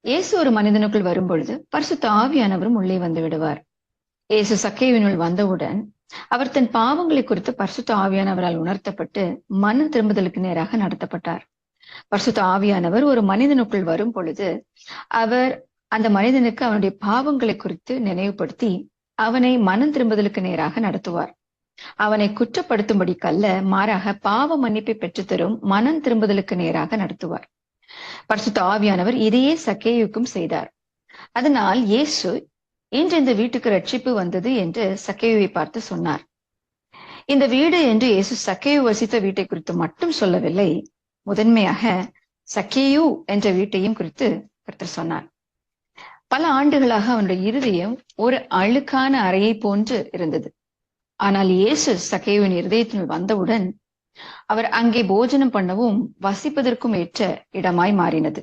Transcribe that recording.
இயேசு ஒரு மனிதனுக்குள் வரும்பொழுது பரிசுத்த ஆவியானவரும் உள்ளே வந்து விடுவார். இயேசு சக்கேயுவினுள் வந்தவுடன் அவர் தன் பாவங்களை குறித்து பரிசுத்த ஆவியானவரால் உணர்த்தப்பட்டு மன திரும்புதலுக்கு நேராக நடத்தப்பட்டார். பரிசுத்த ஆவியானவர் ஒரு மனிதனுக்குள் வரும் பொழுது அவர் அந்த மனிதனுக்கு அவனுடைய பாவங்களை குறித்து நினைவுபடுத்தி அவனை மனம் திரும்புதலுக்கு நேராக நடத்துவார். அவனை குற்றப்படுத்தும்படிக்கல்ல, மாறாக பாவ மன்னிப்பை பெற்றுத்தரும் மனம் திரும்புதலுக்கு நேராக நடத்துவார். பரிசுத்த ஆவியானவர் இதையே சக்கேயுக்கும் செய்தார். அதனால் இயேசு இன்று இந்த வீட்டுக்கு ரட்சிப்பு வந்தது என்று சக்கேயுவை பார்த்து சொன்னார். இந்த வீடு என்று இயேசு சக்கேயு வசித்த வீட்டை குறித்து மட்டும் சொல்லவில்லை, முதன்மையாக சக்கேயு என்ற வீட்டையும் குறித்து கர்த்தர் சொன்னார். பல ஆண்டுகளாக அவனுடைய இருதயம் ஒரு அழுக்கான அறையை போன்று இருந்தது. ஆனால் இயேசு சக்கேயுவின் இருதயத்தினுள் வந்தவுடன் அவர் அங்கே போஜனம் பண்ணவும் வசிப்பதற்கும் ஏற்ற இடமாய் மாறினது.